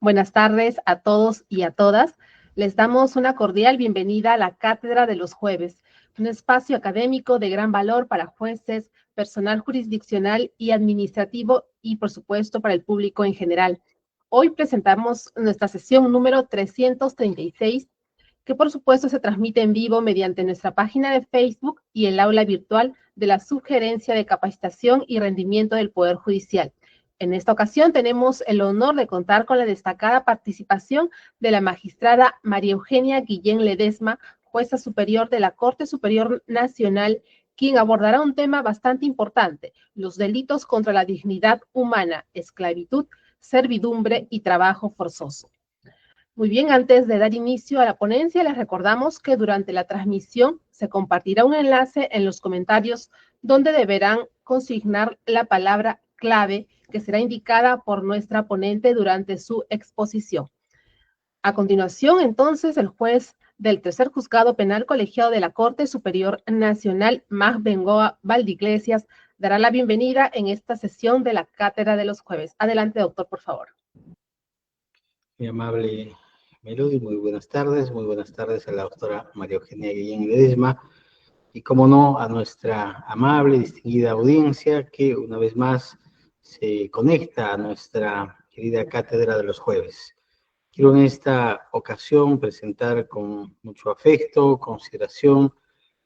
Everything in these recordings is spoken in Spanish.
Buenas tardes a todos y a todas. Les damos una cordial bienvenida a la Cátedra de los Jueves, un espacio académico de gran valor para jueces, personal jurisdiccional y administrativo y, por supuesto, para el público en general. Hoy presentamos nuestra sesión número 336, que por supuesto se transmite en vivo mediante nuestra página de Facebook y el aula virtual de la Subgerencia de Capacitación y Rendimiento del Poder Judicial. En esta ocasión tenemos el honor de contar con la destacada participación de la magistrada María Eugenia Guillén Ledesma, jueza superior de la Corte Superior Nacional, quien abordará un tema bastante importante: los delitos contra la dignidad humana, esclavitud, servidumbre y trabajo forzoso. Muy bien, antes de dar inicio a la ponencia, les recordamos que durante la transmisión se compartirá un enlace en los comentarios donde deberán consignar la palabra clave que será indicada por nuestra ponente durante su exposición. A continuación, entonces, el juez del Tercer Juzgado Penal Colegiado de la Corte Superior Nacional, Mag Bengoa Valdiglesias, dará la bienvenida en esta sesión de la Cátedra de los Jueves. Adelante, doctor, por favor. Mi amable Melody, muy buenas tardes a la doctora María Eugenia Guillén Ledesma y, como no, a nuestra amable y distinguida audiencia que una vez más se conecta a nuestra querida Cátedra de los Jueves. Quiero en esta ocasión presentar con mucho afecto, consideración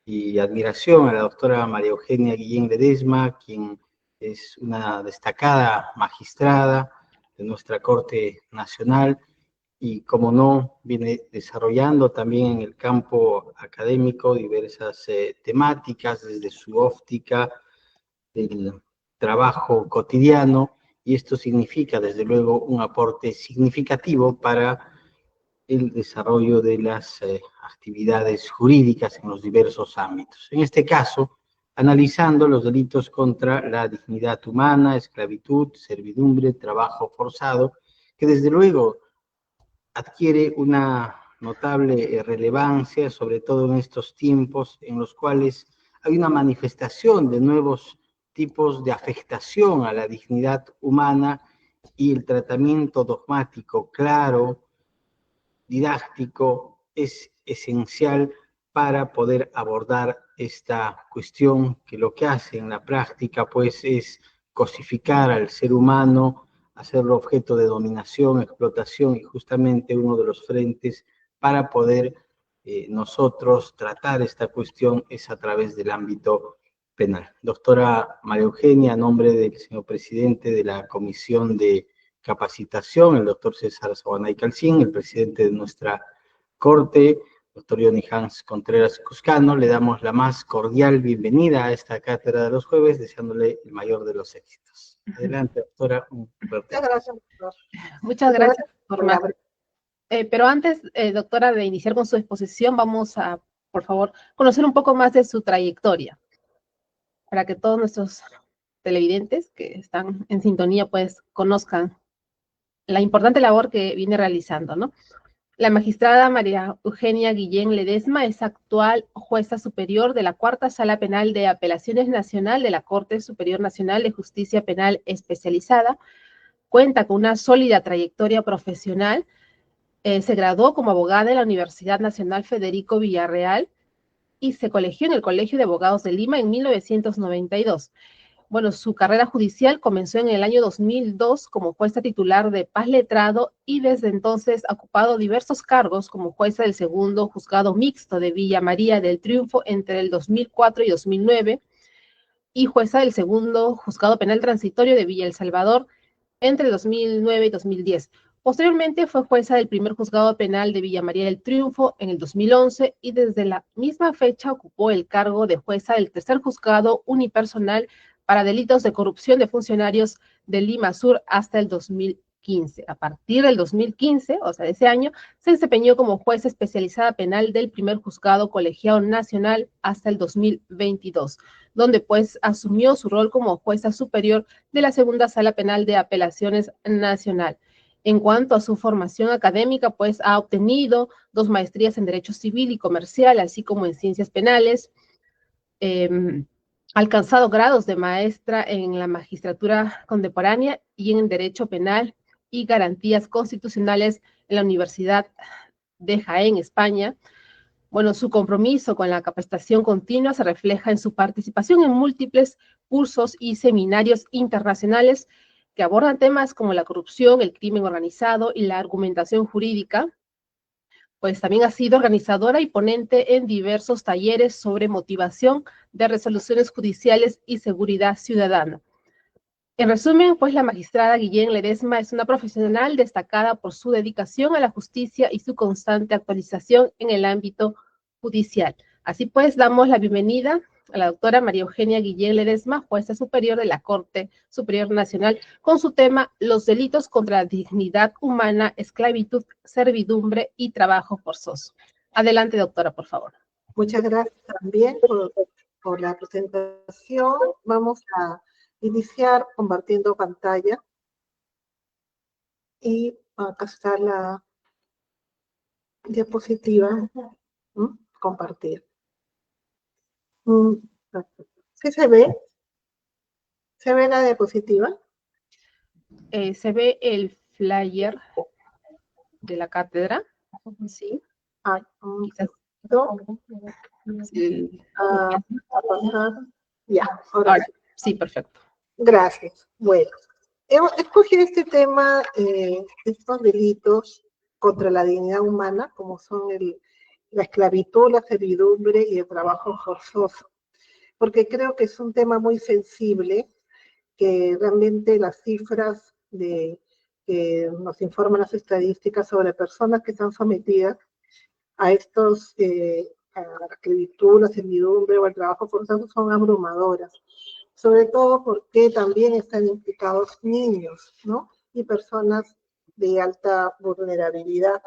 y admiración a la doctora María Eugenia Guillén Ledesma, quien es una destacada magistrada de nuestra Corte Nacional y, como no, viene desarrollando también en el campo académico diversas temáticas desde su óptica del trabajo cotidiano, y esto significa, desde luego, un aporte significativo para el desarrollo de las actividades jurídicas en los diversos ámbitos. En este caso, analizando los delitos contra la dignidad humana, esclavitud, servidumbre, trabajo forzado, que desde luego adquiere una notable relevancia, sobre todo en estos tiempos en los cuales hay una manifestación de nuevos tipos de afectación a la dignidad humana, y el tratamiento dogmático claro, didáctico, es esencial para poder abordar esta cuestión, que lo que hace en la práctica pues es cosificar al ser humano, hacerlo objeto de dominación, explotación, y justamente uno de los frentes para poder nosotros tratar esta cuestión es a través del ámbito penal. Doctora María Eugenia, a nombre del señor presidente de la Comisión de Capacitación, el doctor César Sabanay Calcín, el presidente de nuestra Corte, doctor Johnny Hans Contreras Cuscano, le damos la más cordial bienvenida a esta Cátedra de los Jueves, deseándole el mayor de los éxitos. Adelante, doctora. Muchas gracias, doctor. Muchas gracias, doctor. Pero antes, doctora, de iniciar con su exposición, vamos a, por favor, conocer un poco más de su trayectoria, para que todos nuestros televidentes que están en sintonía, pues, conozcan la importante labor que viene realizando, ¿no? La magistrada María Eugenia Guillén Ledesma es actual jueza superior de la Cuarta Sala Penal de Apelaciones Nacional de la Corte Superior Nacional de Justicia Penal Especializada. Cuenta con una sólida trayectoria profesional. Se graduó como abogada en la Universidad Nacional Federico Villarreal y se colegió en el Colegio de Abogados de Lima en 1992. Bueno, su carrera judicial comenzó en el año 2002 como jueza titular de Paz Letrado, y desde entonces ha ocupado diversos cargos como jueza del Segundo Juzgado Mixto de Villa María del Triunfo entre el 2004 y 2009 y jueza del Segundo Juzgado Penal Transitorio de Villa El Salvador entre 2009 y 2010. Posteriormente fue jueza del Primer Juzgado Penal de Villa María del Triunfo en el 2011 y desde la misma fecha ocupó el cargo de jueza del Tercer Juzgado Unipersonal para delitos de corrupción de funcionarios de Lima Sur hasta el 2015. A partir del 2015, o sea, de ese año, se desempeñó como jueza especializada penal del Primer Juzgado Colegiado Nacional hasta el 2022, donde pues asumió su rol como jueza superior de la Segunda Sala Penal de Apelaciones Nacional. En cuanto a su formación académica, pues ha obtenido 2 maestrías en Derecho Civil y Comercial, así como en Ciencias Penales. Ha alcanzado grados de maestra en la magistratura contemporánea y en Derecho Penal y Garantías Constitucionales en la Universidad de Jaén, España. Bueno, su compromiso con la capacitación continua se refleja en su participación en múltiples cursos y seminarios internacionales que abordan temas como la corrupción, el crimen organizado y la argumentación jurídica. Pues también ha sido organizadora y ponente en diversos talleres sobre motivación de resoluciones judiciales y seguridad ciudadana. En resumen, pues la magistrada Guillén Ledesma es una profesional destacada por su dedicación a la justicia y su constante actualización en el ámbito judicial. Así pues, damos la bienvenida a la doctora María Eugenia Guillén Ledesma, jueza superior de la Corte Superior Nacional, con su tema Los delitos contra la dignidad humana, esclavitud, servidumbre y trabajo forzoso. Adelante, doctora, por favor. Muchas gracias también por la presentación. Vamos a iniciar compartiendo pantalla. Y acá está la diapositiva. Compartir. ¿Sí se ve? ¿Se ve la diapositiva? Se ve el flyer de la cátedra, ¿sí? Quizás. Sí. Ya, ahora sí, perfecto. Gracias. Bueno, escogí este tema, estos delitos contra la dignidad humana, como son la esclavitud, la servidumbre y el trabajo forzoso, porque creo que es un tema muy sensible, que realmente las cifras que nos informan las estadísticas sobre personas que están sometidas a estos, a la esclavitud, la servidumbre o el trabajo forzoso son abrumadoras. Sobre todo porque también están implicados niños, ¿no? Y personas de alta vulnerabilidad.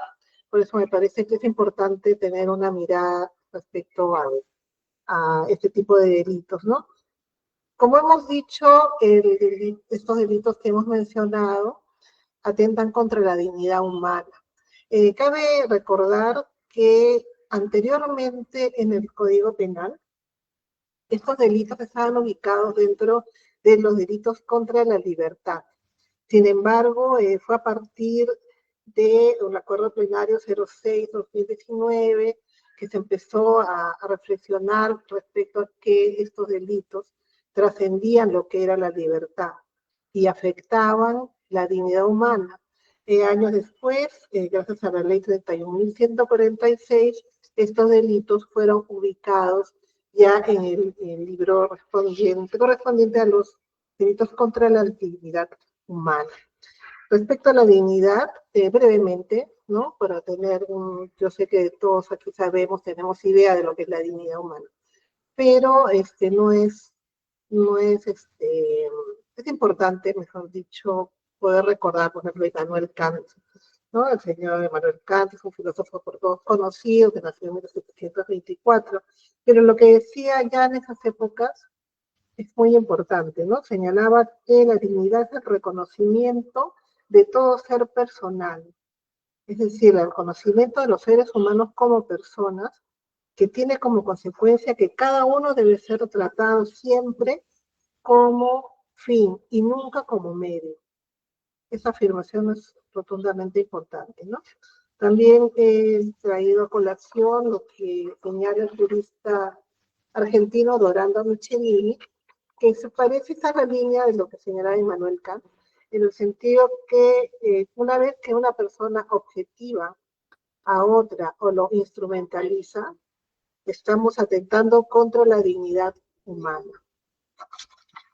Por eso me parece que es importante tener una mirada respecto a este tipo de delitos, ¿no? Como hemos dicho, estos delitos que hemos mencionado atentan contra la dignidad humana. Cabe recordar que anteriormente en el Código Penal, estos delitos estaban ubicados dentro de los delitos contra la libertad. Sin embargo, fue a partir del acuerdo plenario 06-2019 que se empezó a reflexionar respecto a que estos delitos trascendían lo que era la libertad y afectaban la dignidad humana. Años después, gracias a la ley 31.146, estos delitos fueron ubicados ya en el libro correspondiente a los delitos contra la dignidad humana. Respecto a la dignidad, brevemente, ¿no? Para tener yo sé que todos aquí tenemos idea de lo que es la dignidad humana, pero es importante, mejor dicho, poder recordar, por ejemplo, a Immanuel Kant, ¿no? El señor Immanuel Kant es un filósofo por todos conocido, que nació en 1724, pero lo que decía ya en esas épocas es muy importante, ¿no? Señalaba que la dignidad es el reconocimiento de todo ser personal, es decir, el reconocimiento de los seres humanos como personas, que tiene como consecuencia que cada uno debe ser tratado siempre como fin y nunca como medio. Esa afirmación es rotundamente importante, ¿no? También he traído a colación lo que señala el jurista argentino Dorando Michelini, que se parece a la línea de lo que señalaba Immanuel Kant, en el sentido que una vez que una persona objetiva a otra o lo instrumentaliza, estamos atentando contra la dignidad humana.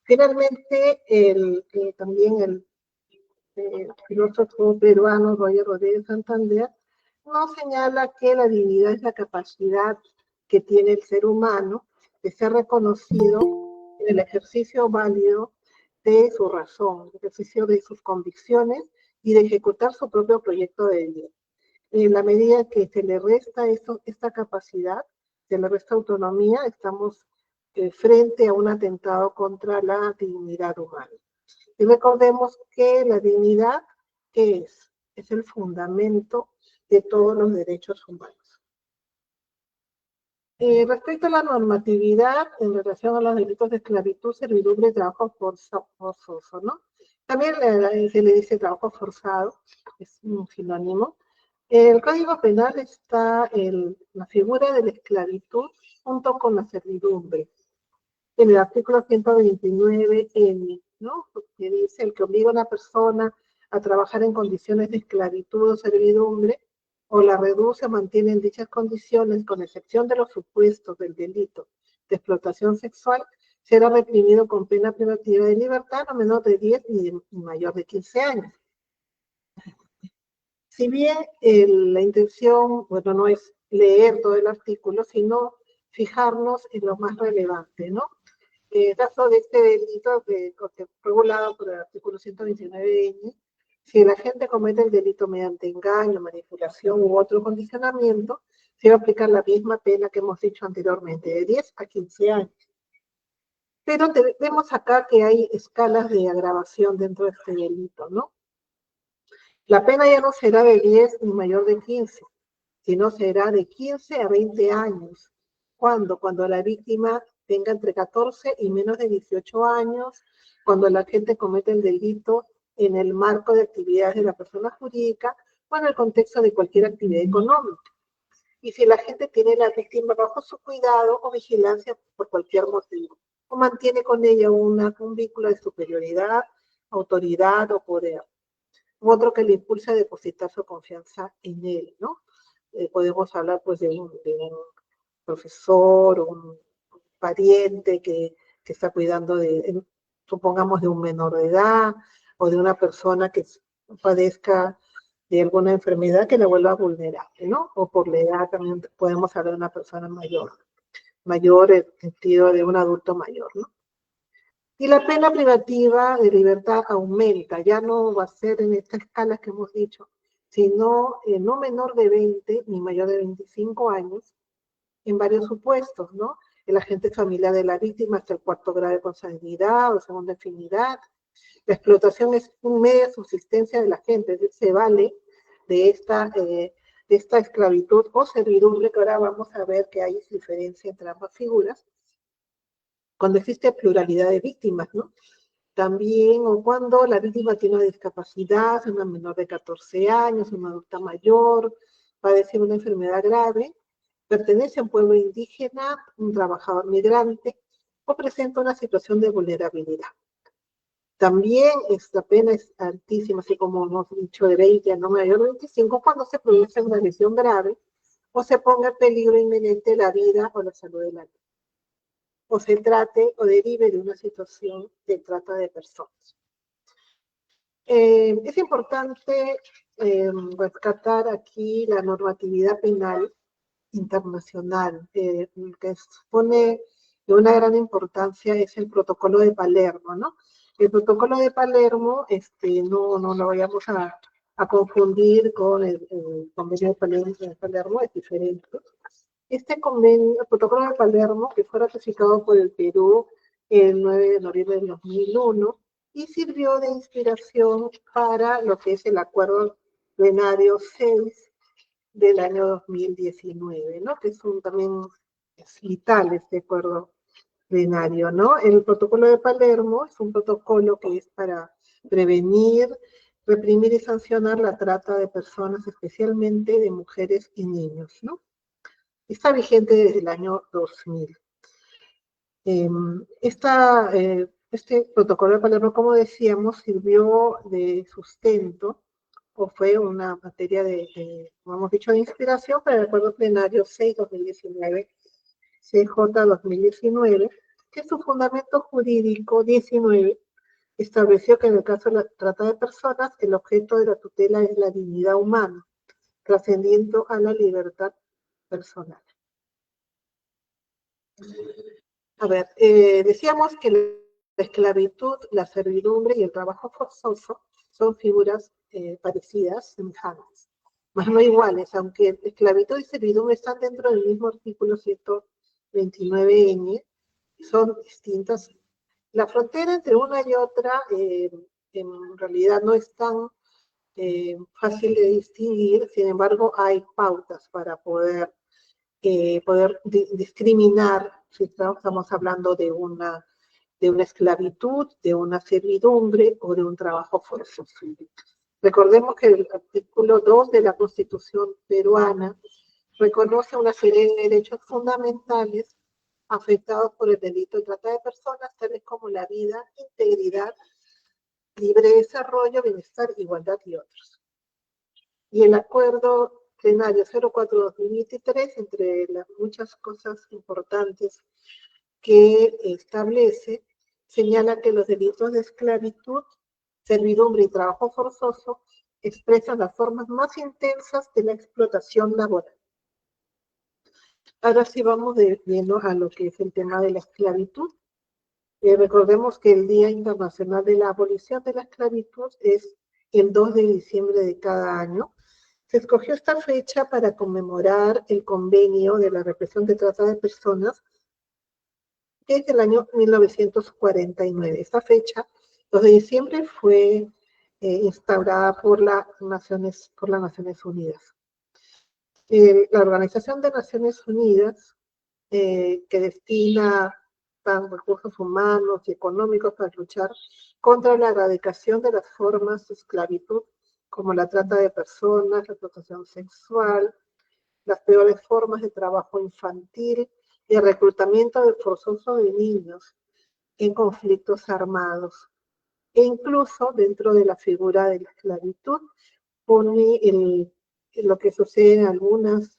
Finalmente, también el filósofo peruano Roger Rodríguez Santander nos señala que la dignidad es la capacidad que tiene el ser humano de ser reconocido en el ejercicio válido de su razón, el ejercicio de sus convicciones y de ejecutar su propio proyecto de vida. En la medida que se le resta esta capacidad, se le resta autonomía, estamos frente a un atentado contra la dignidad humana. Y recordemos que la dignidad, ¿qué es? Es el fundamento de todos los derechos humanos. Respecto a la normatividad en relación a los delitos de esclavitud, servidumbre y trabajo forzoso, ¿no? También se le dice trabajo forzado, es un sinónimo. En el Código Penal está la figura de la esclavitud junto con la servidumbre. En el artículo 129N, ¿no? Que dice el que obliga a una persona a trabajar en condiciones de esclavitud o servidumbre, o la reduce o mantiene en dichas condiciones, con excepción de los supuestos del delito de explotación sexual, será reprimido con pena privativa de libertad no menor de 10 ni mayor de 15 años. Si bien la intención, bueno, no es leer todo el artículo, sino fijarnos en lo más relevante, ¿no? El caso de este delito regulado por el artículo 129N, si la gente comete el delito mediante engaño, manipulación u otro condicionamiento, se va a aplicar la misma pena que hemos dicho anteriormente, de 10 a 15 años. Pero vemos acá que hay escalas de agravación dentro de este delito, ¿no? La pena ya no será de 10 ni mayor de 15, sino será de 15 a 20 años. ¿Cuándo? Cuando la víctima tenga entre 14 y menos de 18 años, cuando la gente comete el delito en el marco de actividades de la persona jurídica o en el contexto de cualquier actividad económica. Y si la gente tiene a la víctima bajo su cuidado o vigilancia por cualquier motivo, o mantiene con ella un vínculo de superioridad, autoridad o poder, u otro que le impulsa a depositar su confianza en él, ¿no? Podemos hablar pues de un profesor o un pariente que está cuidando supongamos, de un menor de edad o de una persona que padezca de alguna enfermedad que la vuelva vulnerable, ¿no? O por la edad también podemos hablar de una persona mayor en el sentido de un adulto mayor, ¿no? Y la pena privativa de libertad aumenta, ya no va a ser en esta escala que hemos dicho, sino no menor de 20 ni mayor de 25 años, en varios supuestos, ¿no? El agente familiar de la víctima hasta el 4º grado de consanguinidad o segunda afinidad. La explotación es un medio de subsistencia de la gente, es decir, se vale de esta esclavitud o servidumbre, que ahora vamos a ver que hay diferencia entre ambas figuras, cuando existe pluralidad de víctimas, ¿no? También, o cuando la víctima tiene una discapacidad, una menor de 14 años, una adulta mayor, padece una enfermedad grave, pertenece a un pueblo indígena, un trabajador migrante, o presenta una situación de vulnerabilidad. También esta pena es altísima, así como hemos dicho, de 20 a no mayor de 25, cuando se produce una lesión grave o se ponga en peligro inminente la vida o la salud de la víctima, o se trate o derive de una situación de trata de personas. Es importante rescatar aquí la normatividad penal internacional, que supone de una gran importancia es el protocolo de Palermo, ¿no? El protocolo de Palermo, no lo vayamos a confundir con el convenio de Palermo, es diferente. Este convenio, el protocolo de Palermo, que fue ratificado por el Perú el 9 de noviembre del 2001, y sirvió de inspiración para lo que es el Acuerdo Plenario 6 del año 2019, ¿no? Que también es vital este acuerdo plenario, ¿no? El protocolo de Palermo es un protocolo que es para prevenir, reprimir y sancionar la trata de personas, especialmente de mujeres y niños, ¿no? Está vigente desde el año 2000. Este protocolo de Palermo, como decíamos, sirvió de sustento o fue una materia como hemos dicho, de inspiración para el Acuerdo Plenario 6-2019, CJ-2019, que su fundamento jurídico 19 estableció que en el caso de la trata de personas, el objeto de la tutela es la dignidad humana, trascendiendo a la libertad personal. A ver, decíamos que la esclavitud, la servidumbre y el trabajo forzoso son figuras parecidas, semejantes, más no iguales, aunque esclavitud y servidumbre están dentro del mismo artículo 129N, son distintas. La frontera entre una y otra en realidad no es tan fácil de distinguir, sin embargo hay pautas para poder discriminar si estamos hablando de una de una esclavitud, de una servidumbre o de un trabajo forzoso. Recordemos que el artículo 2 de la Constitución peruana reconoce una serie de derechos fundamentales afectados por el delito de trata de personas, tales como la vida, integridad, libre desarrollo, bienestar, igualdad y otros. Y el acuerdo plenario 04-2023, entre las muchas cosas importantes que establece, señala que los delitos de esclavitud, servidumbre y trabajo forzoso expresan las formas más intensas de la explotación laboral. Ahora sí vamos de lleno a lo que es el tema de la esclavitud. Recordemos que el Día Internacional de la Abolición de la Esclavitud es el 2 de diciembre de cada año. Se escogió esta fecha para conmemorar el convenio de la represión de trata de personas, que es del año 1949. Esta fecha, 2 de diciembre, fue instaurada por las Naciones Unidas. La Organización de Naciones Unidas, que destina recursos humanos y económicos para luchar contra la erradicación de las formas de esclavitud, como la trata de personas, la explotación sexual, las peores formas de trabajo infantil y el reclutamiento forzoso de niños en conflictos armados. E incluso dentro de la figura de la esclavitud pone lo que sucede en algunas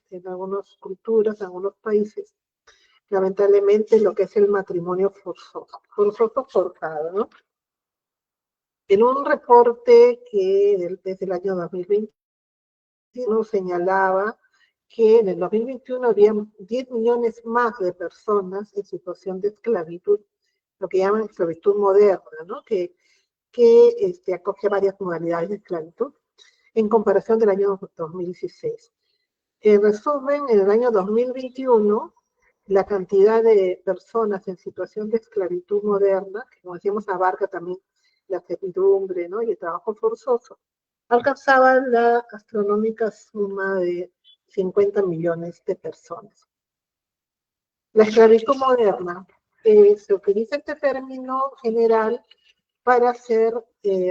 culturas, en algunos países, lamentablemente lo que es el matrimonio forzado, ¿no? En un reporte que desde el año 2021 señalaba que en el 2021 había 10 millones más de personas en situación de esclavitud, lo que llaman esclavitud moderna, ¿no? Que acoge varias modalidades de esclavitud, en comparación del año 2016. En resumen, en el año 2021, la cantidad de personas en situación de esclavitud moderna, que como decíamos abarca también la servidumbre, ¿no? y el trabajo forzoso, alcanzaba la astronómica suma de 50 millones de personas. La esclavitud moderna, se utiliza este término general para hacer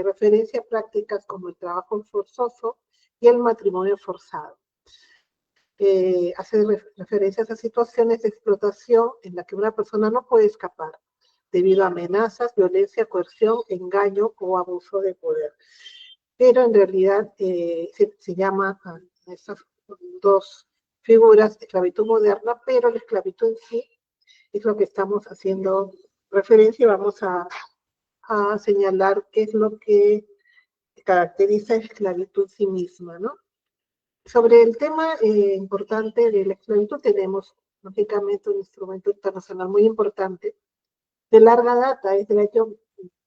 referencia a prácticas como el trabajo forzoso y el matrimonio forzado. Hace referencia a esas situaciones de explotación en la que una persona no puede escapar debido a amenazas, violencia, coerción, engaño o abuso de poder. Pero en realidad se llama a estas dos figuras esclavitud moderna, pero la esclavitud en sí es lo que estamos haciendo referencia y vamos a señalar qué es lo que caracteriza la esclavitud en sí misma, ¿no? Sobre el tema importante de la esclavitud tenemos, lógicamente, un instrumento internacional muy importante, de larga data, es del año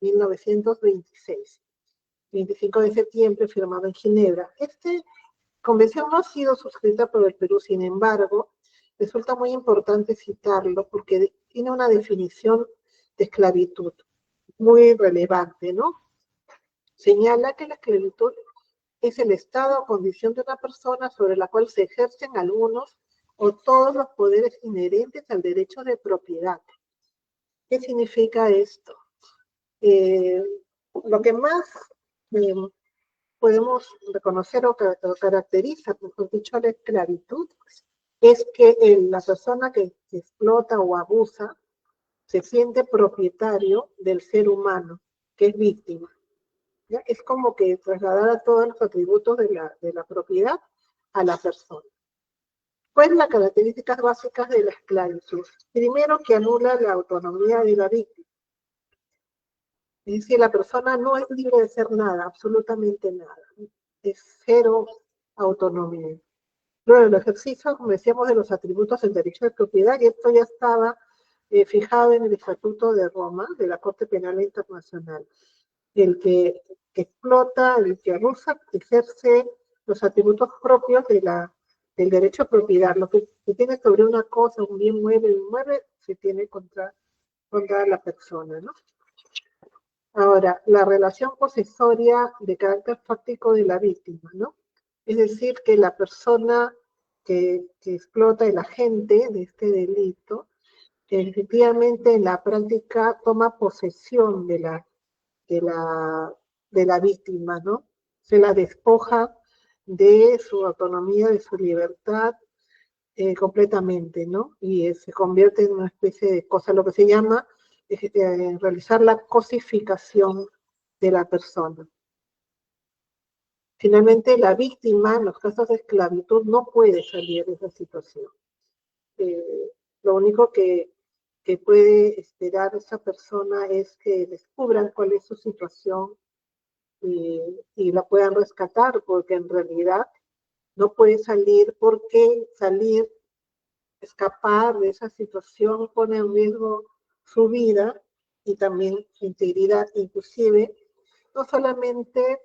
1926, 25 de septiembre, firmado en Ginebra. Esta convención no ha sido suscrita por el Perú, sin embargo, resulta muy importante citarlo porque tiene una definición de esclavitud muy relevante, ¿no? Señala que la esclavitud es el estado o condición de una persona sobre la cual se ejercen algunos o todos los poderes inherentes al derecho de propiedad. ¿Qué significa esto? Lo que más podemos reconocer o caracteriza, mejor dicho, la esclavitud, es que la persona que explota o abusa se siente propietario del ser humano, que es víctima. ¿Ya? Es como que trasladar a todos los atributos de la propiedad a la persona. ¿Cuáles las características básicas de la esclavitud? Primero, que anula la autonomía de la víctima. Es decir, la persona no es libre de hacer nada, absolutamente nada. Es cero autonomía. Luego, el ejercicio, como decíamos, de los atributos del derecho de propiedad, y esto ya estaba fijado en el Estatuto de Roma, de la Corte Penal Internacional. El que explota, el que abusa, ejerce los atributos propios del derecho a propiedad. Lo que se tiene sobre una cosa, un bien mueble, se tiene contra la persona, ¿no? Ahora, la relación posesoria de carácter fáctico de la víctima, ¿no? Es decir, que la persona que explota, el agente de este delito, efectivamente en la práctica toma posesión de la víctima, ¿no? Se la despoja de su autonomía, de su libertad completamente, ¿no? Y se convierte en una especie de cosa, lo que se llama realizar la cosificación de la persona. Finalmente, la víctima, en los casos de esclavitud, no puede salir de esa situación. Lo único que puede esperar esa persona es que descubran cuál es su situación y la puedan rescatar, porque en realidad no puede salir, porque salir, escapar de esa situación pone en riesgo su vida y también su integridad, inclusive no solamente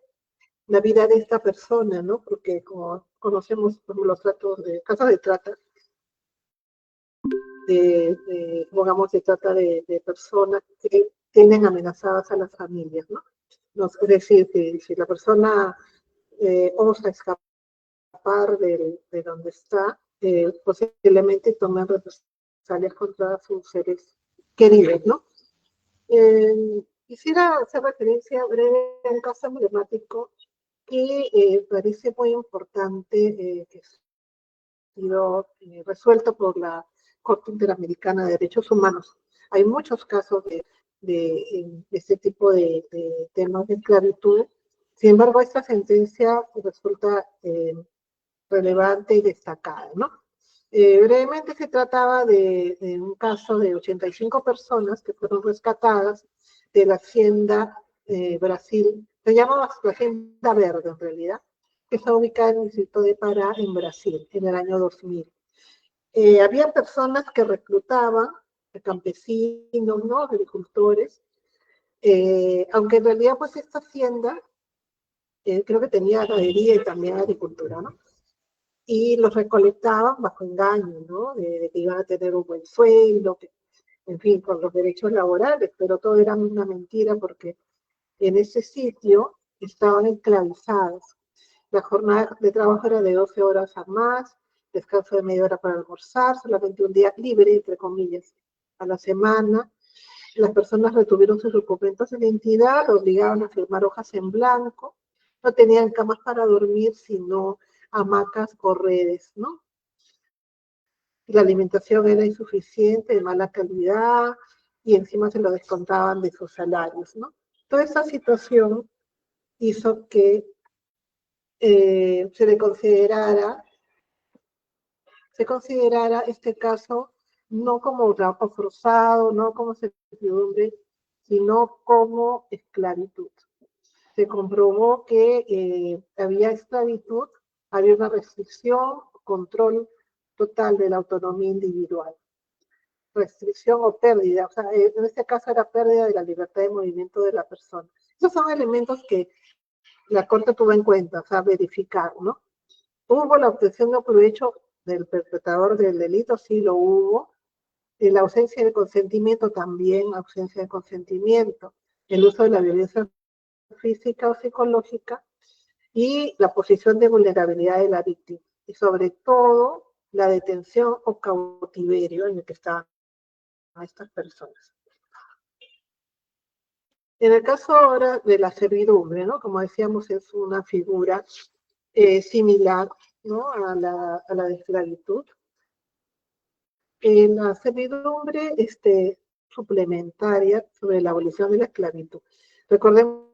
la vida de esta persona, ¿no? Porque como conocemos los casos de trata, digamos, se trata de personas que tienen amenazadas a las familias, ¿no? Es decir, que si la persona osa escapar de donde está, posiblemente tomen represalias contra sus seres queridos, ¿no? Quisiera hacer referencia breve a un caso emblemático que parece muy importante, que ha sido resuelto por la Corte Interamericana de Derechos Humanos. Hay muchos casos de este tipo de temas de esclavitud. Sin embargo, esta sentencia resulta relevante y destacada, ¿no? Brevemente se trataba de un caso de 85 personas que fueron rescatadas de la hacienda Brasil, se llama la Hacienda Verde en realidad, que está ubicada en el distrito de Pará, en Brasil, en el año 2000. Había personas que reclutaban, campesinos, ¿no? Agricultores, aunque en realidad pues esta hacienda creo que tenía ganadería y también agricultura, ¿no? Y los recolectaban bajo engaño, ¿no? De que iban a tener un buen sueldo, en fin, con los derechos laborales, pero todo era una mentira porque en ese sitio estaban esclavizados. La jornada de trabajo era de 12 horas a más, descanso de media hora para almorzar, solamente un día libre, entre comillas, a la semana. Las personas retuvieron sus documentos de identidad, lo obligaban a firmar hojas en blanco, no tenían camas para dormir, sino hamacas o redes, ¿no? La alimentación era insuficiente, de mala calidad, y encima se lo descontaban de sus salarios, ¿no? Toda esa situación hizo que se considerara este caso no como trabajo forzado, no como servidumbre, sino como esclavitud. Se comprobó que había esclavitud, había una restricción, control total de la autonomía individual. Restricción o pérdida, o sea, en este caso era pérdida de la libertad de movimiento de la persona. Esos son elementos que la Corte tuvo en cuenta, o sea, verificar, ¿no? ¿Hubo la obtención de provecho del perpetrador del delito? Sí, lo hubo. La ausencia de consentimiento también, ausencia de consentimiento. El uso de la violencia física o psicológica y la posición de vulnerabilidad de la víctima. Y sobre todo, la detención o cautiverio en el que estaban estas personas. En el caso ahora de la servidumbre, ¿no? Como decíamos, es una figura similar, ¿no? a la de esclavitud. En la servidumbre suplementaria sobre la abolición de la esclavitud. Recordemos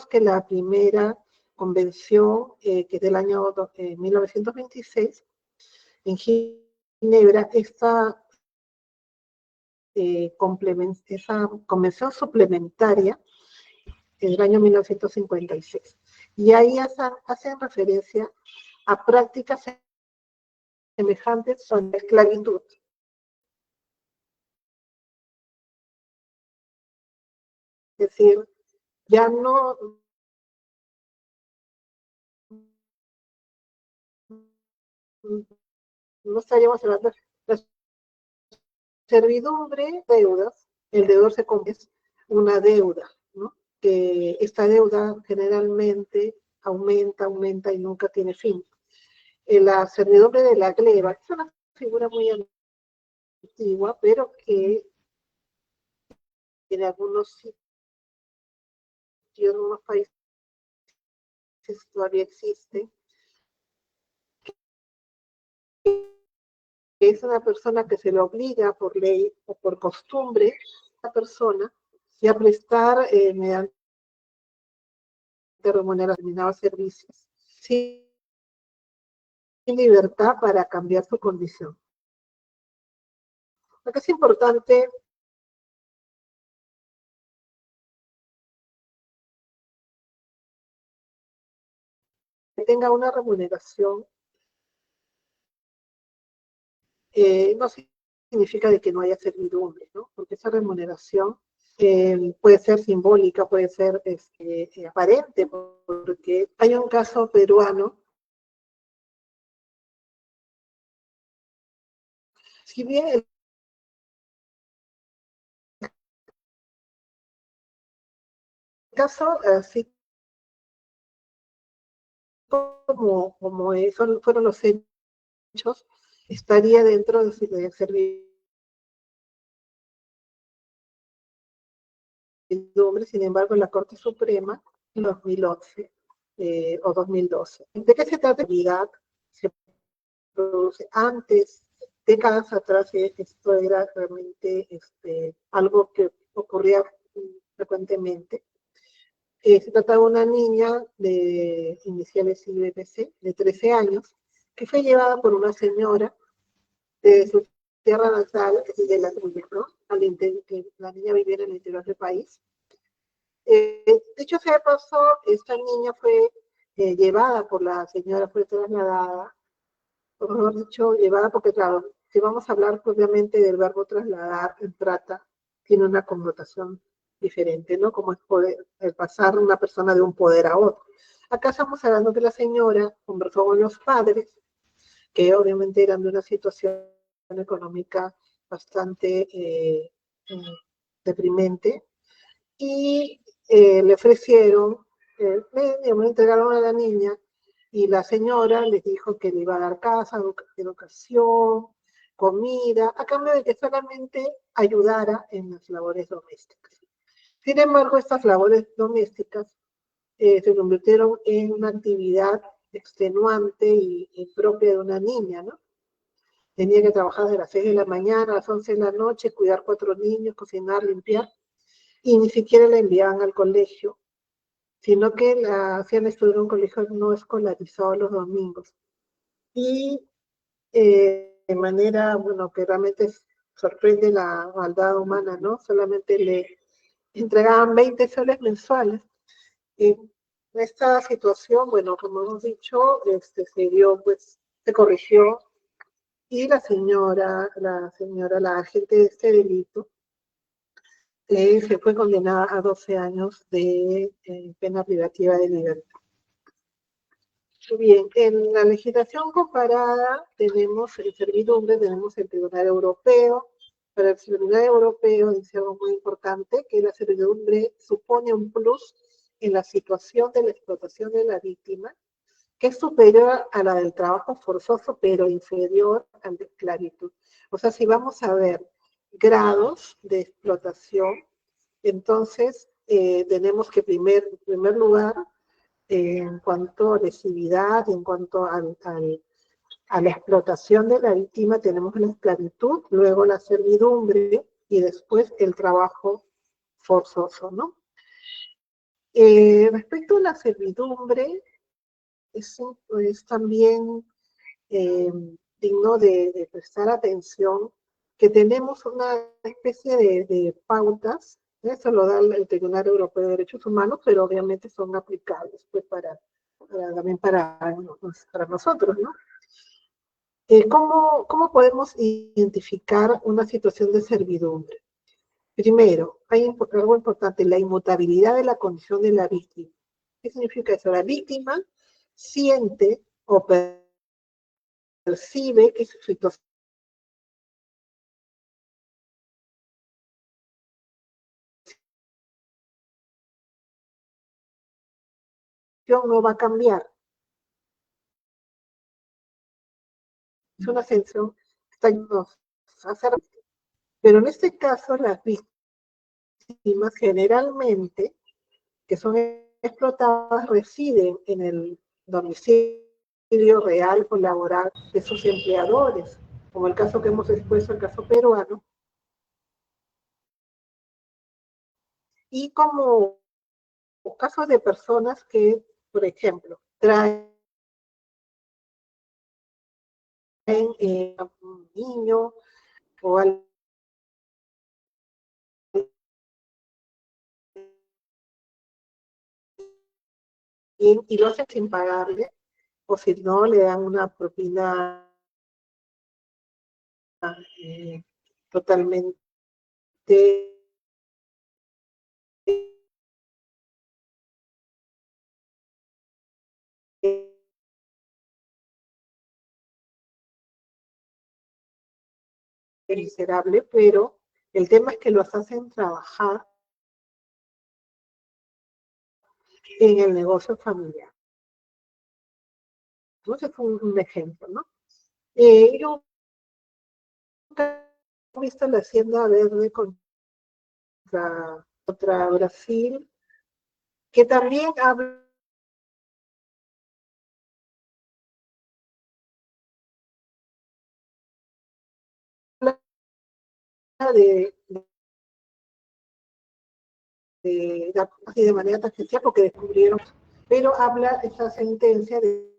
que la primera convención, que es del año 1926, en Ginebra, esa convención suplementaria en el año 1956. Y ahí hacen referencia a prácticas semejantes a la esclavitud. Es decir, ya no estaríamos hablando de la servidumbre, deudas, el deudor se convierte en una deuda, ¿no? Que esta deuda generalmente aumenta y nunca tiene fin. La servidumbre de la gleba es una figura muy antigua, pero que en algunos sitios, en algunos países todavía existe, que es una persona que se le obliga por ley o por costumbre a la persona y a prestar mediante remuneración determinados servicios sin libertad para cambiar su condición. Lo que es importante que tenga una remuneración no significa de que no haya servidumbre, ¿no? Porque esa remuneración puede ser simbólica, puede ser aparente, porque hay un caso peruano, si bien el caso, así como eso fueron los hechos, estaría dentro de servidumbre, sin embargo, la Corte Suprema en 2011 o 2012. ¿De qué se trata? Se produce antes, décadas atrás, esto era realmente algo que ocurría frecuentemente. Se trataba de una niña de iniciales IBPC, de 13 años, que fue llevada por una señora de su tierra natal, de la Tuya, ¿no? Que la niña viviera en el interior del país. Dicho sea de paso, esta niña fue llevada por la señora, fue trasladada, o mejor dicho, llevada porque, claro, si vamos a hablar obviamente del verbo trasladar en trata, tiene una connotación diferente, ¿no? Como es poder, el pasar una persona de un poder a otro. Acá estamos hablando que la señora conversó con los padres, que obviamente eran de una situación económica bastante deprimente, y le ofrecieron, me entregaron a la niña y la señora les dijo que le iba a dar casa, educación, comida, a cambio de que solamente ayudara en las labores domésticas. Sin embargo, estas labores domésticas se convirtieron en una actividad extenuante y propia de una niña, ¿no? Tenía que trabajar de las 6 de la mañana a las 11 de la noche, cuidar 4 niños, cocinar, limpiar, y ni siquiera la enviaban al colegio, sino que la hacían estudiar en un colegio no escolarizado los domingos. Y de manera, bueno, que realmente sorprende la maldad humana, ¿no? Solamente le entregaban 20 soles mensuales. Y esta situación, bueno, como hemos dicho, se dio, pues, se corrigió y la agente de este delito, se fue condenada a 12 años de pena privativa de libertad. Bien, en la legislación comparada tenemos servidumbre, tenemos el Tribunal Europeo. Para el Tribunal Europeo dice algo muy importante, que la servidumbre supone un plus en la situación de la explotación de la víctima, que es superior a la del trabajo forzoso, pero inferior al de esclavitud. O sea, si vamos a ver grados de explotación, entonces tenemos que en primer lugar, en cuanto a lesividad, en cuanto a la explotación de la víctima, tenemos la esclavitud, luego la servidumbre y después el trabajo forzoso, ¿no? Respecto a la servidumbre, es también digno de prestar atención que tenemos una especie de pautas, eso lo da el Tribunal Europeo de Derechos Humanos, pero obviamente son aplicables pues también para nosotros, ¿no? ¿Cómo podemos identificar una situación de servidumbre? Primero, hay algo importante, la inmutabilidad de la condición de la víctima. ¿Qué significa eso? La víctima siente o percibe que su situación no va a cambiar. Es una sensación que está a hacer Pero en este caso, las víctimas generalmente, que son explotadas, residen en el domicilio real o laboral de sus empleadores, como el caso que hemos expuesto, el caso peruano, y como casos de personas que, por ejemplo, traen a un niño o al y lo hacen sin pagarle, o si no, le dan una propina totalmente miserable, pero el tema es que los hacen trabajar en el negocio familiar. Entonces fue un ejemplo, ¿no? Yo he visto la Hacienda Verde contra Brasil, que también habla de, de manera tangencial porque descubrieron, pero habla esa sentencia de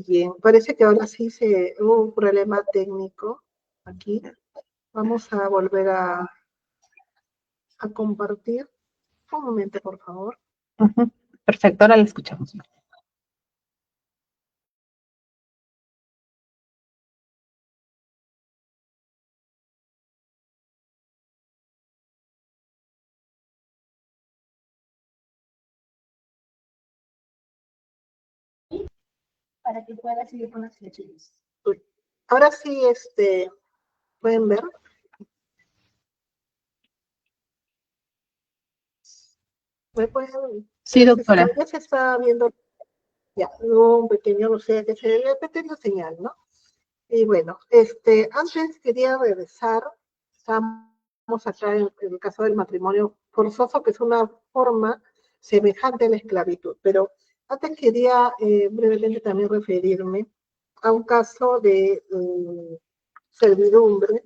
bien, parece que ahora sí hubo un problema técnico aquí. Vamos a volver a compartir. Un momento, por favor. Perfecto, ahora la escuchamos. Para que pueda seguir con las flechas. Ahora sí, pueden ver. ¿Me pueden? Sí, doctora. Ya se está viendo, ya, hubo un pequeño, no sé, que se ve pequeño señal, ¿no? Y bueno, antes quería regresar, estamos acá en el caso del matrimonio forzoso, que es una forma semejante a la esclavitud, pero antes quería brevemente también referirme a un caso de servidumbre.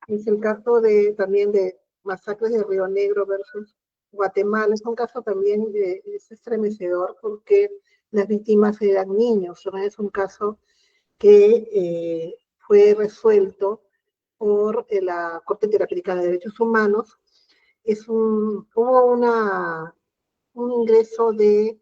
Es el caso también de masacres de Río Negro versus Guatemala. Es un caso también es estremecedor porque las víctimas eran niños. Es un caso que fue resuelto por la Corte Interamericana de Derechos Humanos. Hubo un ingreso del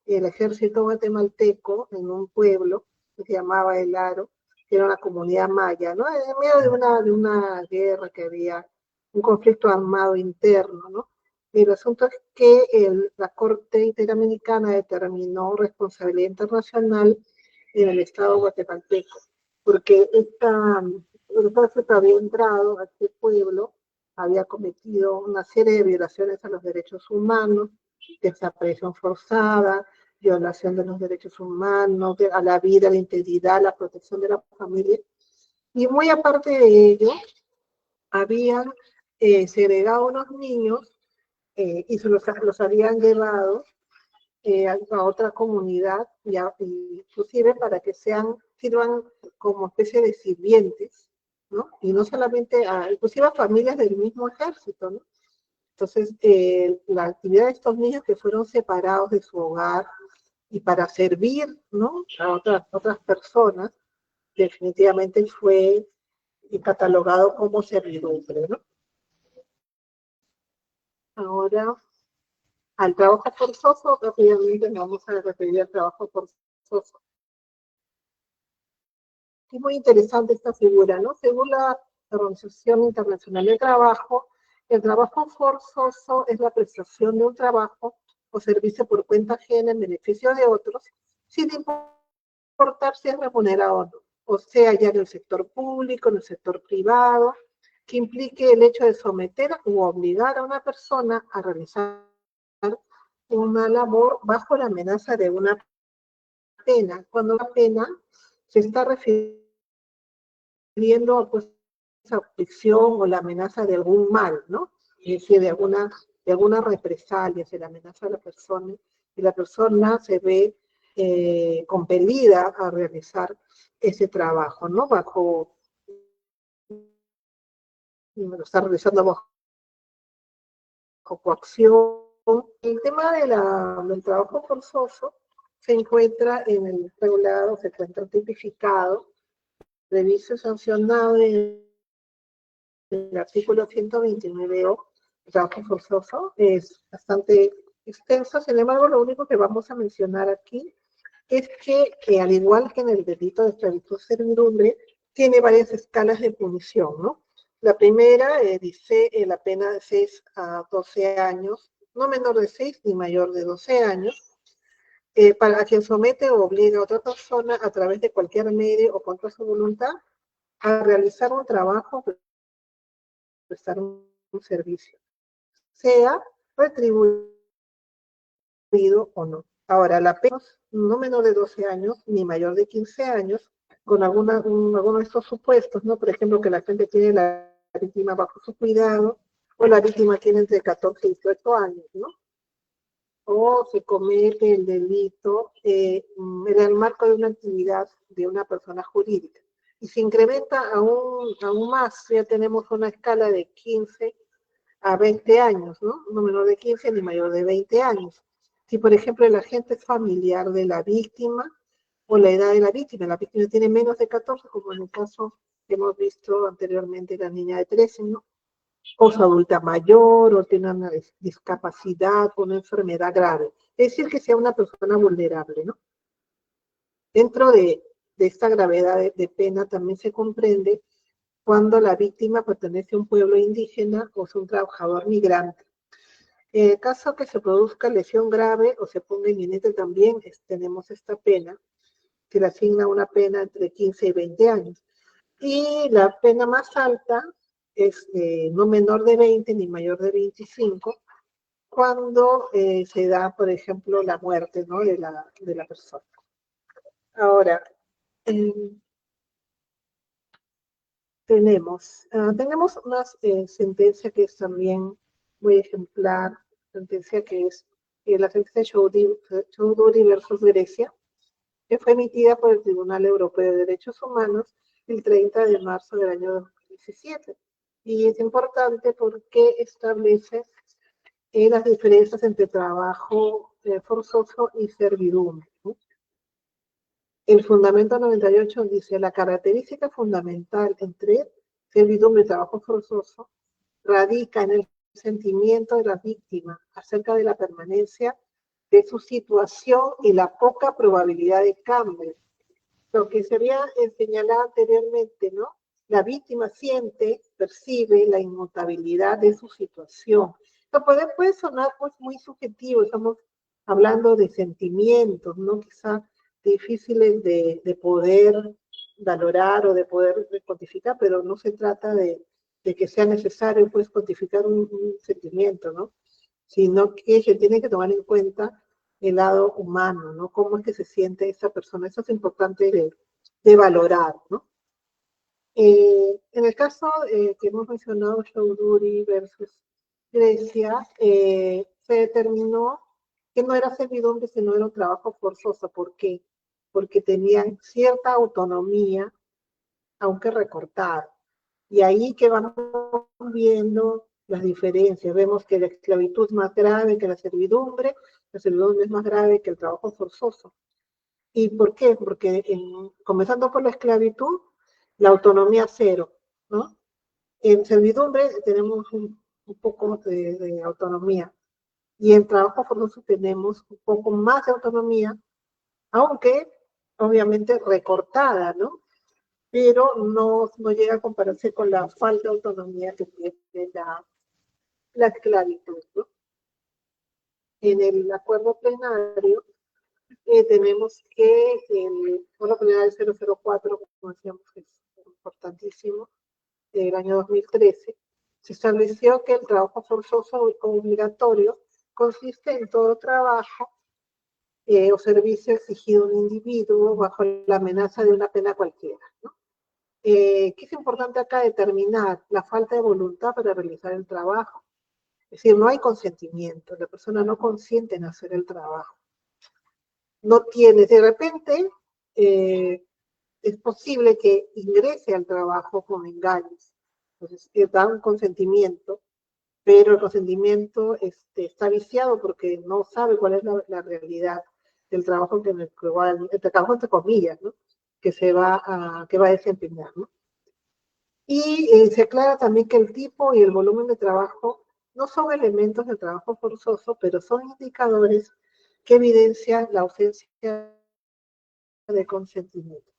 ejército guatemalteco en un pueblo que se llamaba El Aro, que era una comunidad maya, ¿no? En medio de una guerra que había, un conflicto armado interno, ¿no? Y el asunto es que la Corte Interamericana determinó responsabilidad internacional en el Estado guatemalteco, porque el ejército había entrado a este pueblo, había cometido una serie de violaciones a los derechos humanos, desaparición forzada, violación de los derechos humanos, a la vida, a la integridad, a la protección de la familia. Y muy aparte de ello, habían segregado unos niños y los habían llevado a otra comunidad, inclusive para que sirvan como especie de sirvientes, ¿no? Y no solamente inclusive a familias del mismo ejército, ¿no? Entonces, la actividad de estos niños que fueron separados de su hogar y para servir, ¿no?, a otras personas, definitivamente fue catalogado como servidumbre, ¿no? Ahora, al trabajo forzoso, rápidamente nos vamos a referir al trabajo forzoso. Es muy interesante esta figura, ¿no? Según la Organización Internacional del Trabajo, el trabajo forzoso es la prestación de un trabajo o servicio por cuenta ajena en beneficio de otros, sin importar si es remunerado o no, o sea, ya en el sector público, en el sector privado, que implique el hecho de someter u obligar a una persona a realizar una labor bajo la amenaza de una pena, cuando la pena se está refiriendo pues, a aflicción o la amenaza de algún mal, ¿no? Es decir, de alguna represalia, se la amenaza a la persona, y la persona se ve compelida a realizar ese trabajo, ¿no? Lo está realizando bajo coacción. El tema del trabajo forzoso se encuentra en el regulado, se encuentra tipificado, previsto y sancionado en el artículo 129O. El trabajo forzoso es bastante extenso, sin embargo, lo único que vamos a mencionar aquí es que al igual que en el delito de esclavitud servidumbre, tiene varias escalas de punición, ¿no? La primera dice la pena de 6 a 12 años, no menor de 6 ni mayor de 12 años, para quien somete o obliga a otra persona a través de cualquier medio o contra su voluntad a realizar un trabajo, prestar un servicio, sea retribuido o no. Ahora, la pena no menor de 12 años ni mayor de 15 años, con alguno de estos supuestos, ¿no? Por ejemplo, que la gente tiene la víctima bajo su cuidado, o la víctima tiene entre 14 y 18 años, ¿no? O se comete el delito en el marco de una actividad de una persona jurídica. Y se incrementa aún más, ya tenemos una escala de 15 a 20 años, ¿no? No menor de 15 ni mayor de 20 años. Si, por ejemplo, el agente es familiar de la víctima o la edad de la víctima tiene menos de 14, como en el caso que hemos visto anteriormente, la niña de 13, ¿no? O su adulta mayor, o tiene una discapacidad, o una enfermedad grave. Es decir, que sea una persona vulnerable, ¿no? Dentro de esta gravedad de pena también se comprende cuando la víctima pertenece a un pueblo indígena o es un trabajador migrante. En el caso que se produzca lesión grave o se ponga inminente también, tenemos esta pena, que le asigna una pena entre 15 y 20 años. Y la pena más alta es no menor de 20 ni mayor de 25, cuando se da, por ejemplo, la muerte, ¿no?, de la persona. Ahora, tenemos una sentencia que es también muy ejemplar, sentencia que es la sentencia Choudhury versus Grecia, que fue emitida por el Tribunal Europeo de Derechos Humanos el 30 de marzo del año 2017. Y es importante porque establece las diferencias entre trabajo forzoso y servidumbre, ¿no? El fundamento 98 dice: la característica fundamental entre servidumbre y trabajo forzoso radica en el sentimiento de la víctima acerca de la permanencia de su situación y la poca probabilidad de cambio. Lo que se había señalado anteriormente, ¿no? La víctima siente, percibe la inmutabilidad de su situación. Esto puede sonar pues, muy subjetivo, estamos hablando de sentimientos, ¿no? Quizá difíciles de poder valorar o de poder cuantificar, pero no se trata de que sea necesario pues cuantificar un sentimiento, ¿no? Sino que se tiene que tomar en cuenta el lado humano, ¿no? Cómo es que se siente esa persona. Eso es importante de valorar, ¿no? En el caso que hemos mencionado, Chaudhuri versus Grecia, se determinó que no era servidumbre, sino era un trabajo forzoso. ¿Por qué? Porque tenían cierta autonomía, aunque recortada. Y ahí que vamos viendo las diferencias. Vemos que la esclavitud es más grave que la servidumbre es más grave que el trabajo forzoso. ¿Y por qué? Porque comenzando por la esclavitud, la autonomía cero, ¿no? En servidumbre tenemos un poco de autonomía y en trabajo forzoso tenemos un poco más de autonomía, aunque obviamente recortada, ¿no? Pero no llega a compararse con la falta de autonomía que tiene la esclavitud, ¿no? En el acuerdo plenario tenemos que el acuerdo plenario 004, como decíamos, es importantísimo, del año 2013, se estableció que el trabajo forzoso obligatorio consiste en todo trabajo o servicio exigido a un individuo bajo la amenaza de una pena cualquiera, ¿no? ¿Qué es importante acá? Determinar la falta de voluntad para realizar el trabajo. Es decir, no hay consentimiento, la persona no consiente en hacer el trabajo. No tiene, de repente, es posible que ingrese al trabajo con engaños. Entonces, da un consentimiento, pero el consentimiento está viciado porque no sabe cuál es la realidad del trabajo el trabajo entre comillas, ¿no? Que va a desempeñar, ¿no? Y se aclara también que el tipo y el volumen de trabajo no son elementos de trabajo forzoso, pero son indicadores que evidencian la ausencia de consentimiento.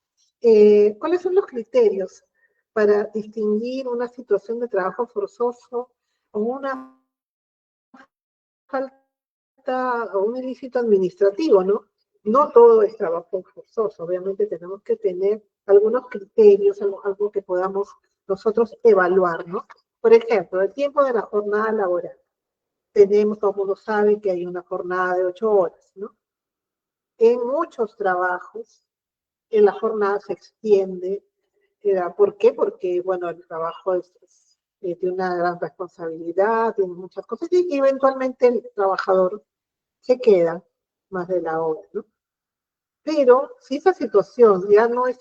¿Cuáles son los criterios para distinguir una situación de trabajo forzoso o una falta o un ilícito administrativo, ¿no? No todo es trabajo forzoso, obviamente tenemos que tener algunos criterios, algo que podamos nosotros evaluar, ¿no? Por ejemplo, el tiempo de la jornada laboral. Tenemos, todo el mundo sabe que hay una jornada de 8 horas, ¿no? En muchos trabajos, en la jornada se extiende. ¿Por qué? Porque, bueno, el trabajo tiene una gran responsabilidad, tiene muchas cosas, y eventualmente el trabajador se queda más de la hora, ¿no? Pero si esa situación ya no es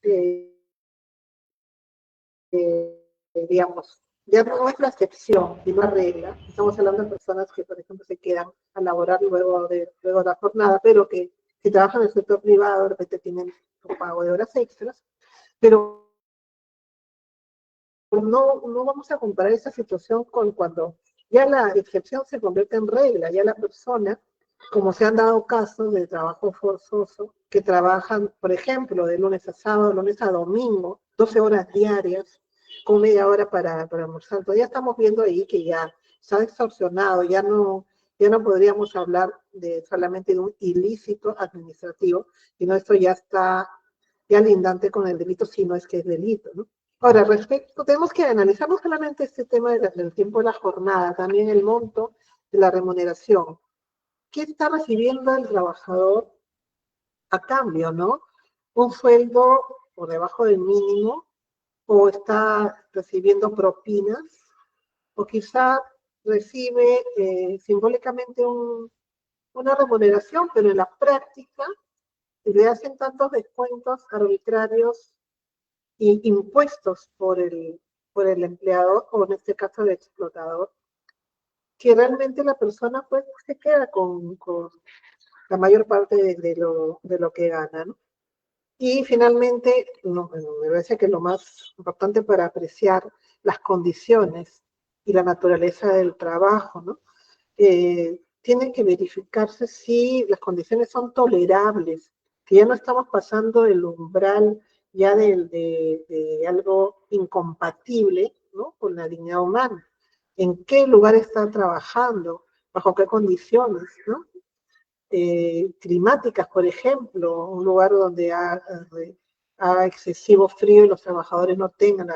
eh, digamos, ya no es la excepción, sino la regla, estamos hablando de personas que, por ejemplo, se quedan a laborar luego de la jornada, pero que si trabajan en el sector privado, de repente tienen un pago de horas extras, pero no vamos a comparar esa situación con cuando ya la excepción se convierte en regla, ya la persona, como se han dado casos de trabajo forzoso, que trabajan, por ejemplo, de lunes a sábado, lunes a domingo, 12 horas diarias, con media hora para almorzar. Entonces ya estamos viendo ahí que ya se ha extorsionado, ya no podríamos hablar solamente de un ilícito administrativo, sino esto ya está ya lindante con el delito, si no es que es delito, ¿no? Ahora, tenemos que analizar no solamente este tema del tiempo de la jornada, también el monto de la remuneración. ¿Qué está recibiendo el trabajador a cambio, no? ¿Un sueldo por debajo del mínimo? ¿O está recibiendo propinas? ¿O quizá recibe simbólicamente una remuneración, pero en la práctica le hacen tantos descuentos arbitrarios y impuestos por el empleador, o en este caso el explotador, que realmente la persona pues se queda con la mayor parte de lo que gana, ¿no? Y finalmente, me parece que lo más importante para apreciar las condiciones y la naturaleza del trabajo, ¿no? Tiene que verificarse si las condiciones son tolerables, que ya no estamos pasando el umbral ya de algo incompatible, ¿no?, con la dignidad humana. ¿En qué lugar está trabajando? ¿Bajo qué condiciones? ¿No? Climáticas, por ejemplo, un lugar donde ha excesivo frío y los trabajadores no tengan,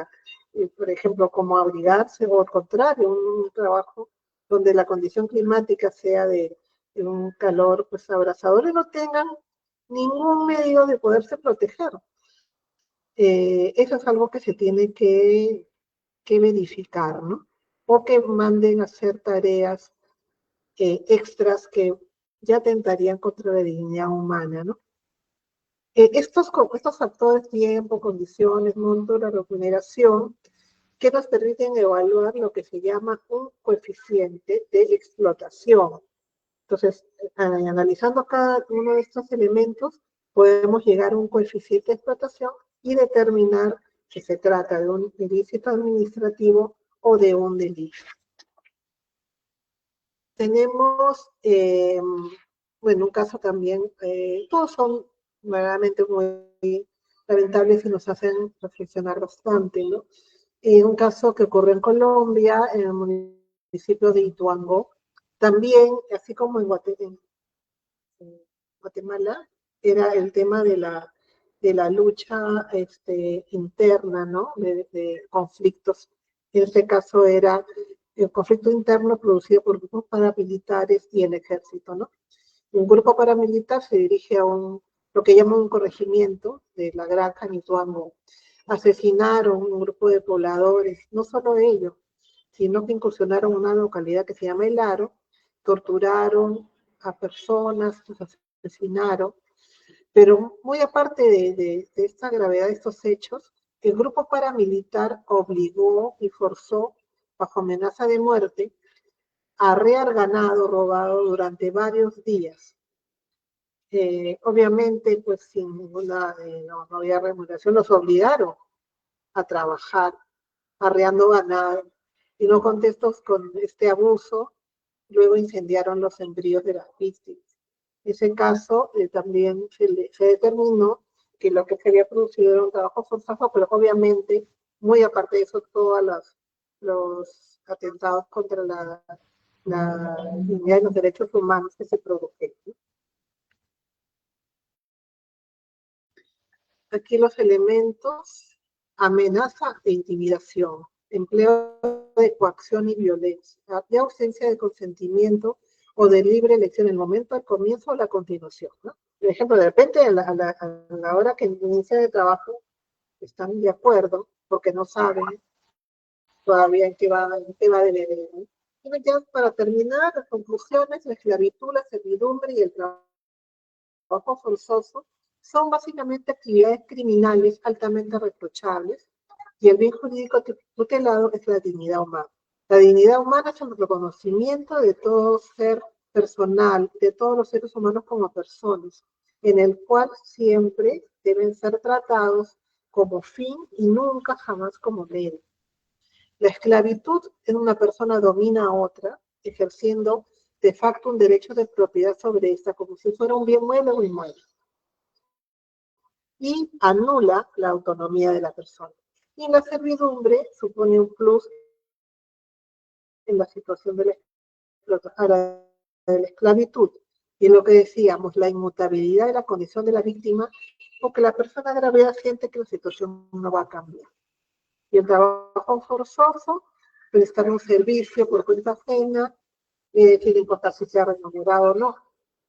por ejemplo, cómo abrigarse, o al contrario, un trabajo donde la condición climática sea de un calor pues abrasador y no tengan ningún medio de poderse proteger. Eso es algo que se tiene que verificar, ¿no? O que manden a hacer tareas extras que ya atentarían contra la dignidad humana, ¿no? Estos factores, tiempo, condiciones, monto, la remuneración, que nos permiten evaluar lo que se llama un coeficiente de explotación. Entonces, analizando cada uno de estos elementos, podemos llegar a un coeficiente de explotación y determinar si se trata de un ilícito administrativo o de un delito. Tenemos, bueno, un caso también, todos son verdaderamente muy lamentables y nos hacen reflexionar bastante, ¿no? Un caso que ocurrió en Colombia, en el municipio de Ituango, también, así como en Guatemala, era el tema de la lucha interna, ¿no? De conflictos. En este caso era el conflicto interno producido por grupos paramilitares y el ejército, ¿no? Un grupo paramilitar se dirige a lo que llaman un corregimiento de la granja en Ituango. Asesinaron un grupo de pobladores, no solo ellos, sino que incursionaron en una localidad que se llama El Aro, torturaron a personas, los asesinaron, pero muy aparte de esta gravedad de estos hechos, el grupo paramilitar obligó y forzó, bajo amenaza de muerte, a arrear ganado robado durante varios días. Obviamente, pues sin ninguna, no había remuneración, los obligaron a trabajar arreando ganado, y no contentos con este abuso, luego incendiaron los sembríos de las víctimas. En ese caso, también se determinó que lo que se había producido era un trabajo forzoso, pero obviamente, muy aparte de eso, todos los atentados contra la dignidad y los derechos humanos que se produjeron. Aquí los elementos: amenaza e intimidación, empleo de coacción y violencia, de ausencia de consentimiento o de libre elección en el momento del comienzo o la continuación, ¿no? Por ejemplo, de repente a la hora que inicia el trabajo están de acuerdo porque no saben todavía en qué va a deber, ¿no? Y ya para terminar, las conclusiones: la esclavitud, la servidumbre y el trabajo forzoso son básicamente actividades criminales altamente reprochables, y el bien jurídico tutelado es la dignidad humana. La dignidad humana es el reconocimiento de todo ser personal, de todos los seres humanos como personas, en el cual siempre deben ser tratados como fin y nunca jamás como medio. La esclavitud en una persona domina a otra, ejerciendo de facto un derecho de propiedad sobre esta, como si fuera un bien mueble o inmueble, y anula la autonomía de la persona. Y la servidumbre supone un plus en la situación de la esclavitud. Y lo que decíamos, la inmutabilidad de la condición de la víctima, porque la persona agravada siente que la situación no va a cambiar. Y el trabajo forzoso, prestar un servicio por cuenta ajena, sin importar si sea remunerado o no,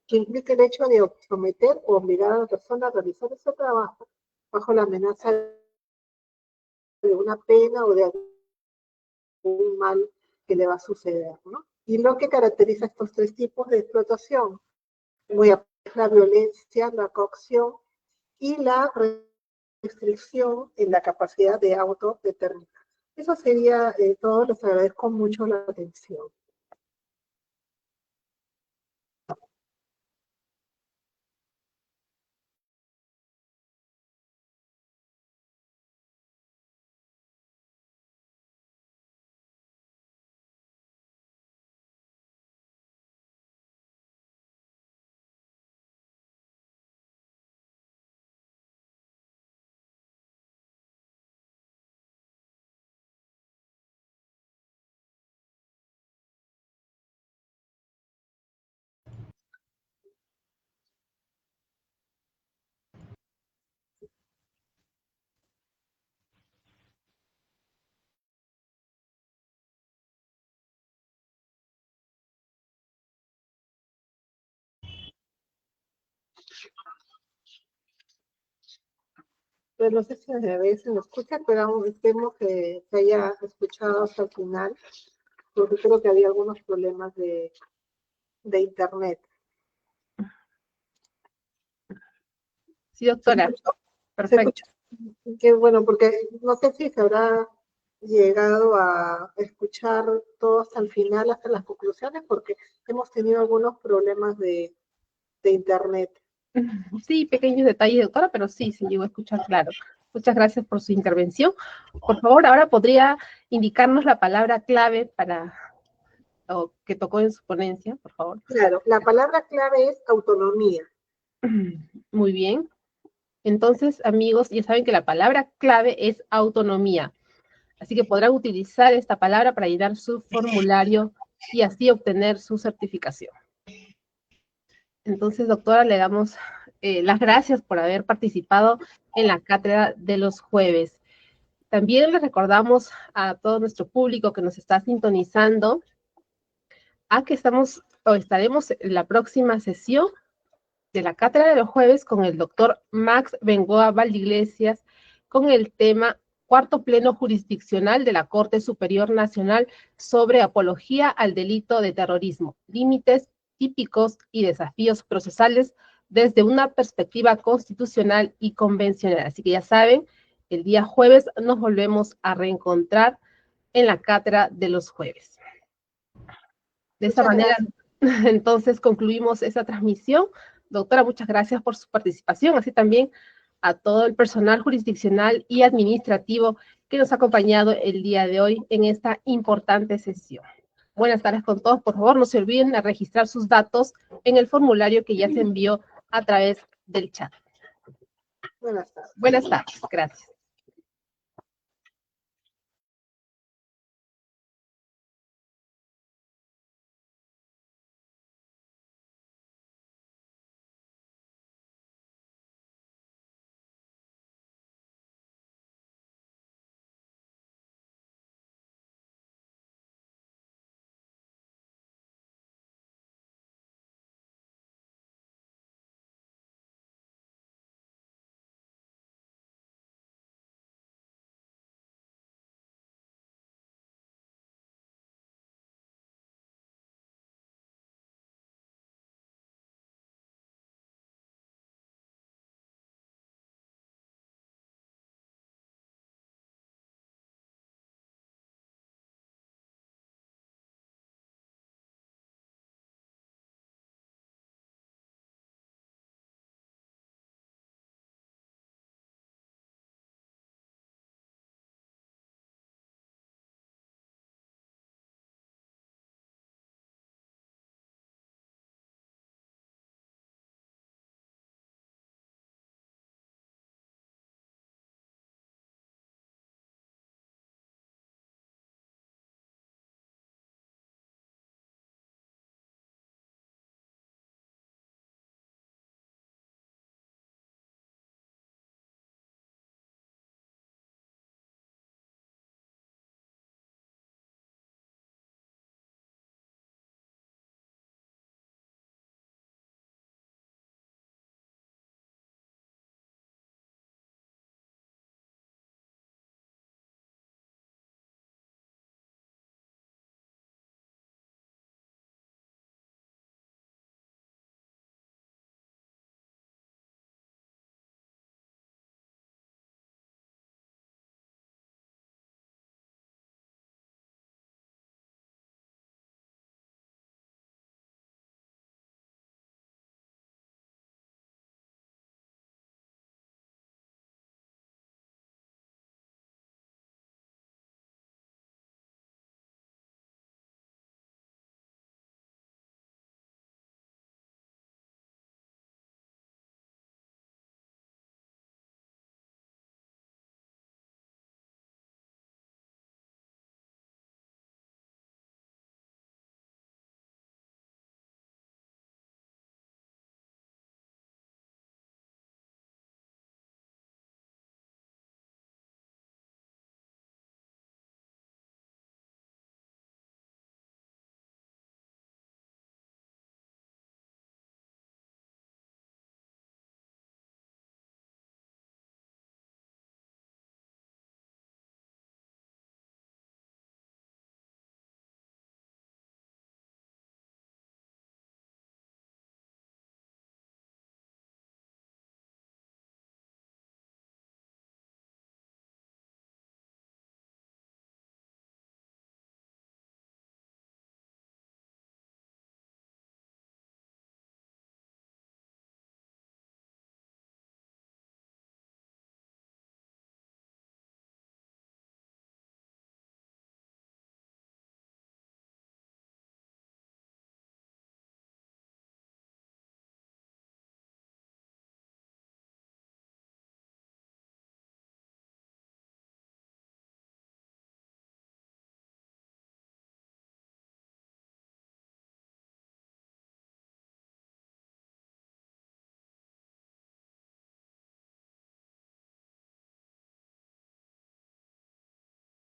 que implica el hecho de someter o obligar a la persona a realizar ese trabajo bajo la amenaza de una pena o de algún mal que le va a suceder, ¿no? Y lo que caracteriza estos tres tipos de explotación: la violencia, la coacción y la restricción en la capacidad de autodeterminar. Eso sería todo. Les agradezco mucho la atención. Pero no sé si se me escucha, pero aún espero que se haya escuchado hasta el final, porque creo que había algunos problemas de internet. Sí, doctora. ¿Se Perfecto. escucha? Qué bueno, porque no sé si se habrá llegado a escuchar todo hasta el final, hasta las conclusiones, porque hemos tenido algunos problemas de internet. Sí, pequeños detalles, doctora, pero sí, se llegó a escuchar claro. Muchas gracias por su intervención. Por favor, ahora podría indicarnos la palabra clave para o que tocó en su ponencia, por favor. Claro, la palabra clave es autonomía. Muy bien. Entonces, amigos, ya saben que la palabra clave es autonomía. Así que podrán utilizar esta palabra para llenar su formulario y así obtener su certificación. Entonces, doctora, le damos las gracias por haber participado en la cátedra de los jueves. También le recordamos a todo nuestro público que nos está sintonizando a que estaremos en la próxima sesión de la cátedra de los jueves con el doctor Max Bengoa Valdiglesias con el tema Cuarto Pleno Jurisdiccional de la Corte Superior Nacional sobre apología al delito de terrorismo, límites típicos y desafíos procesales desde una perspectiva constitucional y convencional. Así que ya saben, el día jueves nos volvemos a reencontrar en la cátedra de los jueves. De esta manera, entonces concluimos esa transmisión. Doctora, muchas gracias por su participación, así también a todo el personal jurisdiccional y administrativo que nos ha acompañado el día de hoy en esta importante sesión. Buenas tardes con todos. Por favor, no se olviden de registrar sus datos en el formulario que ya se envió a través del chat. Buenas tardes. Buenas tardes. Gracias.